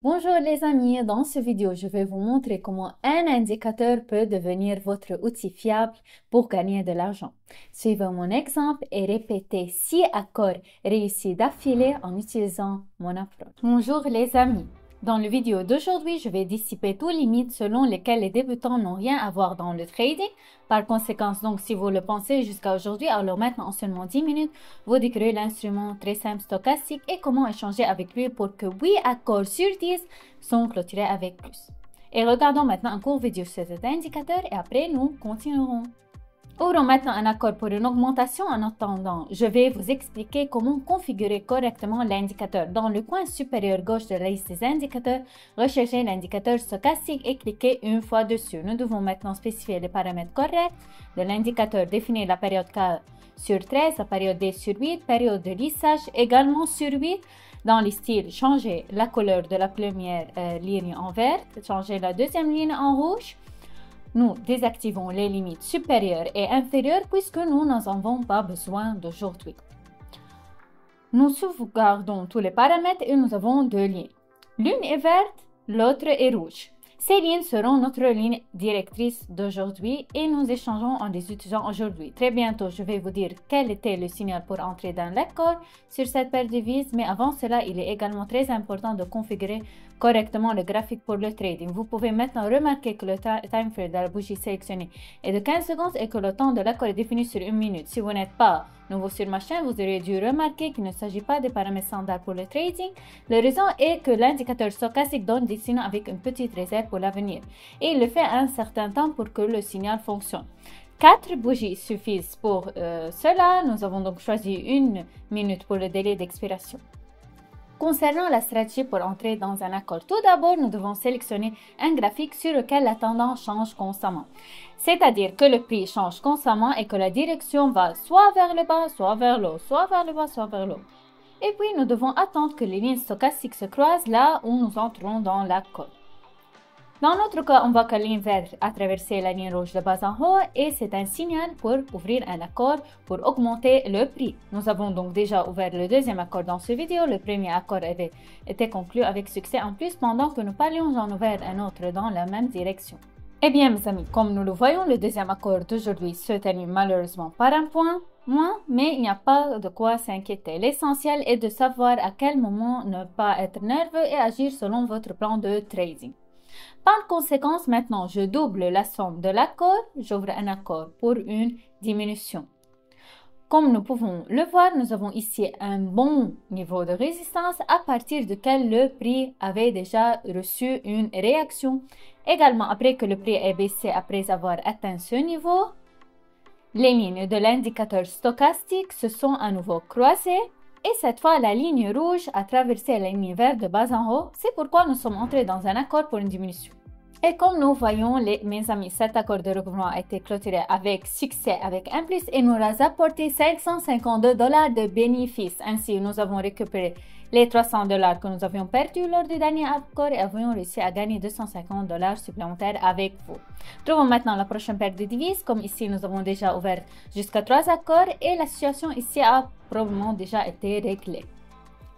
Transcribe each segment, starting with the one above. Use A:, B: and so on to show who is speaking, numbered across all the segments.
A: Bonjour les amis, dans cette vidéo, je vais vous montrer comment un indicateur peut devenir votre outil fiable pour gagner de l'argent. Suivez mon exemple et répétez 6 accords réussis d'affilée en utilisant mon approche. Bonjour les amis, dans la vidéo d'aujourd'hui, je vais dissiper tous les mythes selon lesquels les débutants n'ont rien à voir dans le trading. Par conséquent, donc, si vous le pensez jusqu'à aujourd'hui, alors maintenant en seulement 10 minutes, vous découvrez l'instrument très simple stochastique et comment échanger avec lui pour que 8 accords sur 10 sont clôturés avec plus. Et regardons maintenant un court vidéo sur cet indicateur et après nous continuerons. Ouvrons maintenant un accord pour une augmentation. En attendant, je vais vous expliquer comment configurer correctement l'indicateur. Dans le coin supérieur gauche de la liste des indicateurs, recherchez l'indicateur stochastique et cliquez une fois dessus. Nous devons maintenant spécifier les paramètres corrects de l'indicateur, définir la période K sur 13, la période D sur 8, période de lissage également sur 8. Dans les styles, changez la couleur de la première ligne en vert, changez la deuxième ligne en rouge. Nous désactivons les limites supérieures et inférieures puisque nous n'en avons pas besoin d'aujourd'hui. Nous sauvegardons tous les paramètres et nous avons deux lignes. L'une est verte, l'autre est rouge. Ces lignes seront notre ligne directrice d'aujourd'hui et nous échangeons en les utilisant aujourd'hui. Très bientôt, je vais vous dire quel était le signal pour entrer dans l'accord sur cette paire de devises, mais avant cela, il est également très important de configurer correctement le graphique pour le trading. Vous pouvez maintenant remarquer que le time frame de la bougie sélectionnée est de 15 secondes et que le temps de l'accord est défini sur 1 minute. Si vous n'êtes pas nouveau sur ma chaîne, vous aurez dû remarquer qu'il ne s'agit pas des paramètres standards pour le trading. La raison est que l'indicateur stochastique donne des signaux avec une petite réserve pour l'avenir et il le fait un certain temps pour que le signal fonctionne. 4 bougies suffisent pour cela. Nous avons donc choisi 1 minute pour le délai d'expiration. Concernant la stratégie pour entrer dans un accord, tout d'abord, nous devons sélectionner un graphique sur lequel la tendance change constamment. C'est-à-dire que le prix change constamment et que la direction va soit vers le bas, soit vers le haut, soit vers le bas, soit vers le haut. Et puis, nous devons attendre que les lignes stochastiques se croisent là où nous entrons dans l'accord. Dans notre cas, on voit que la ligne verte a traversé la ligne rouge de bas en haut et c'est un signal pour ouvrir un accord pour augmenter le prix. Nous avons donc déjà ouvert le deuxième accord dans cette vidéo. Le premier accord avait été conclu avec succès en plus pendant que nous parlions en ouvert un autre dans la même direction. Eh bien mes amis, comme nous le voyons, le deuxième accord d'aujourd'hui se termine malheureusement par un point moins, mais il n'y a pas de quoi s'inquiéter. L'essentiel est de savoir à quel moment ne pas être nerveux et agir selon votre plan de trading. Par conséquent, maintenant, je double la somme de l'accord, j'ouvre un accord pour une diminution. Comme nous pouvons le voir, nous avons ici un bon niveau de résistance à partir duquel le prix avait déjà reçu une réaction. Également, après que le prix ait baissé après avoir atteint ce niveau, les lignes de l'indicateur stochastique se sont à nouveau croisées. Et cette fois, la ligne rouge a traversé la ligne verte de bas en haut. C'est pourquoi nous sommes entrés dans un accord pour une diminution. Et comme nous voyons, mes amis, cet accord de recouvrement a été clôturé avec succès avec un plus et nous a apporté 552 $ de bénéfices. Ainsi, nous avons récupéré les 300 $ que nous avions perdus lors du dernier accord et avions réussi à gagner 250 $ supplémentaires avec vous. Trouvons maintenant la prochaine paire de devises. Comme ici, nous avons déjà ouvert jusqu'à 3 accords et la situation ici a probablement déjà été réglée.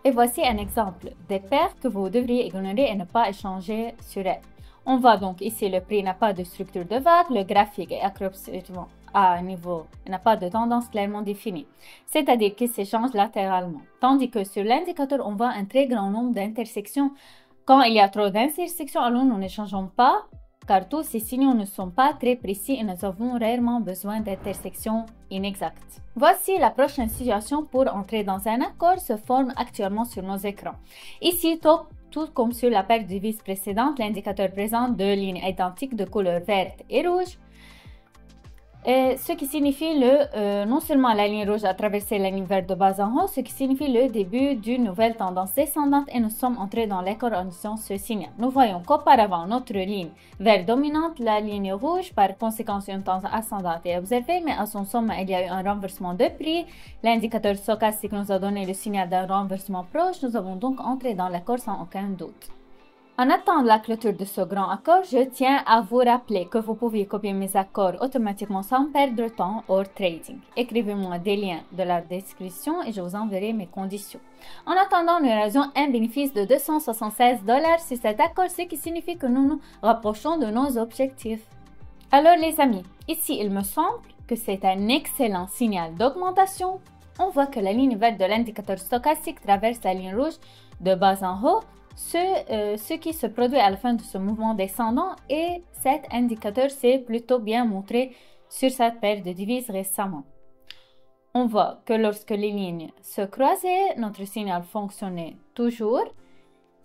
A: Et voici un exemple des paires que vous devriez ignorer et ne pas échanger sur elles. On voit donc ici le prix n'a pas de structure de vague, le graphique est approximativement à un niveau, n'a pas de tendance clairement définie, c'est-à-dire qu'il s'échange latéralement. Tandis que sur l'indicateur, on voit un très grand nombre d'intersections. Quand il y a trop d'intersections, alors nous n'échangeons pas, car tous ces signaux ne sont pas très précis et nous avons rarement besoin d'intersections inexactes. Voici la prochaine situation pour entrer dans un accord se forme actuellement sur nos écrans. Ici, tout comme sur la paire de devises précédente, l'indicateur présente deux lignes identiques de couleur verte et rouge. Ce qui signifie non seulement la ligne rouge a traversé la ligne verte de bas en haut, ce qui signifie le début d'une nouvelle tendance descendante et nous sommes entrés dans l'accord en utilisant ce signal. Nous voyons qu'auparavant, notre ligne verte dominante, la ligne rouge, par conséquent une tendance ascendante est observée, mais à son sommet, il y a eu un renversement de prix. L'indicateur stochastique nous a donné le signal d'un renversement proche, nous avons donc entré dans l'accord sans aucun doute. En attendant la clôture de ce grand accord, je tiens à vous rappeler que vous pouvez copier mes accords automatiquement sans perdre de temps hors trading. Écrivez-moi des liens de la description et je vous enverrai mes conditions. En attendant, nous réalisons un bénéfice de 276 $ sur cet accord, ce qui signifie que nous nous rapprochons de nos objectifs. Alors les amis, ici il me semble que c'est un excellent signal d'augmentation. On voit que la ligne verte de l'indicateur stochastique traverse la ligne rouge de bas en haut, ce qui se produit à la fin de ce mouvement descendant, et cet indicateur s'est plutôt bien montré sur cette paire de devises récemment. On voit que lorsque les lignes se croisaient, notre signal fonctionnait toujours.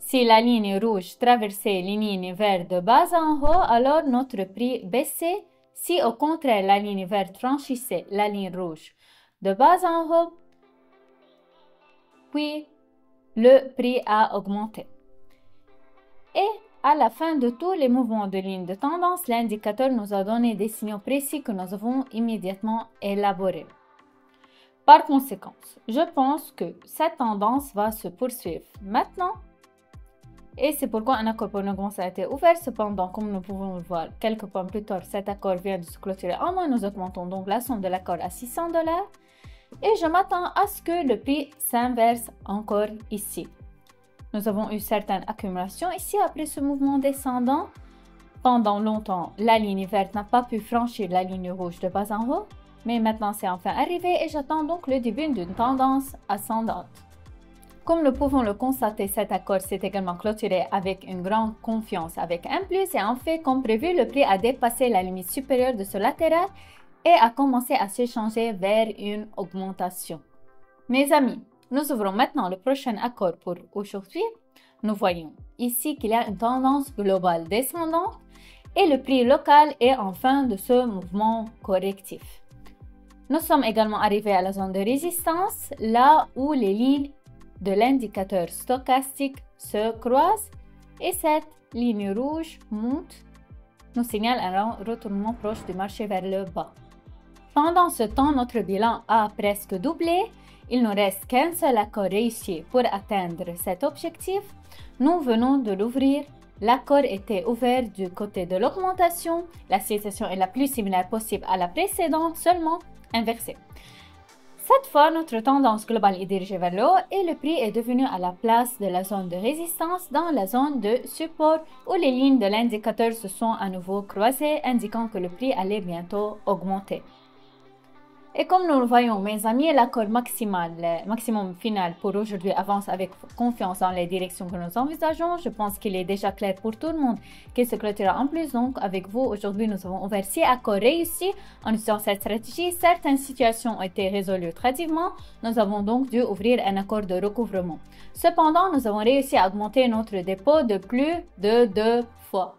A: Si la ligne rouge traversait les lignes vertes de bas en haut, alors notre prix baissait. Si au contraire la ligne verte franchissait la ligne rouge de bas en haut, puis le prix a augmenté. Et à la fin de tous les mouvements de ligne de tendance, l'indicateur nous a donné des signaux précis que nous avons immédiatement élaborés. Par conséquent, je pense que cette tendance va se poursuivre maintenant. Et c'est pourquoi un accord pour une augmentation a été ouvert. Cependant, comme nous pouvons le voir quelques points plus tard, cet accord vient de se clôturer en moins. Nous augmentons donc la somme de l'accord à 600 $. Et je m'attends à ce que le prix s'inverse encore ici. Nous avons eu certaines accumulations ici après ce mouvement descendant. Pendant longtemps, la ligne verte n'a pas pu franchir la ligne rouge de bas en haut, mais maintenant c'est enfin arrivé et j'attends donc le début d'une tendance ascendante. Comme nous pouvons le constater, cet accord s'est également clôturé avec une grande confiance avec un plus et en fait, comme prévu, le prix a dépassé la limite supérieure de ce latéral et a commencé à s'échanger vers une augmentation. Mes amis, nous ouvrons maintenant le prochain accord pour aujourd'hui. Nous voyons ici qu'il y a une tendance globale descendante et le prix local est en fin de ce mouvement correctif. Nous sommes également arrivés à la zone de résistance, là où les lignes de l'indicateur stochastique se croisent et cette ligne rouge monte, nous signale un retournement proche du marché vers le bas. Pendant ce temps, notre bilan a presque doublé. Il ne reste qu'un seul accord réussi pour atteindre cet objectif. Nous venons de l'ouvrir. L'accord était ouvert du côté de l'augmentation. La situation est la plus similaire possible à la précédente, seulement inversée. Cette fois, notre tendance globale est dirigée vers le haut et le prix est devenu à la place de la zone de résistance dans la zone de support où les lignes de l'indicateur se sont à nouveau croisées, indiquant que le prix allait bientôt augmenter. Et comme nous le voyons, mes amis, l'accord maximum final pour aujourd'hui avance avec confiance dans les directions que nous envisageons. Je pense qu'il est déjà clair pour tout le monde qu'il se clôturera en plus. Donc, avec vous, aujourd'hui, nous avons ouvert 6 accords réussis en utilisant cette stratégie. Certaines situations ont été résolues tardivement. Nous avons donc dû ouvrir un accord de recouvrement. Cependant, nous avons réussi à augmenter notre dépôt de plus de 2 fois.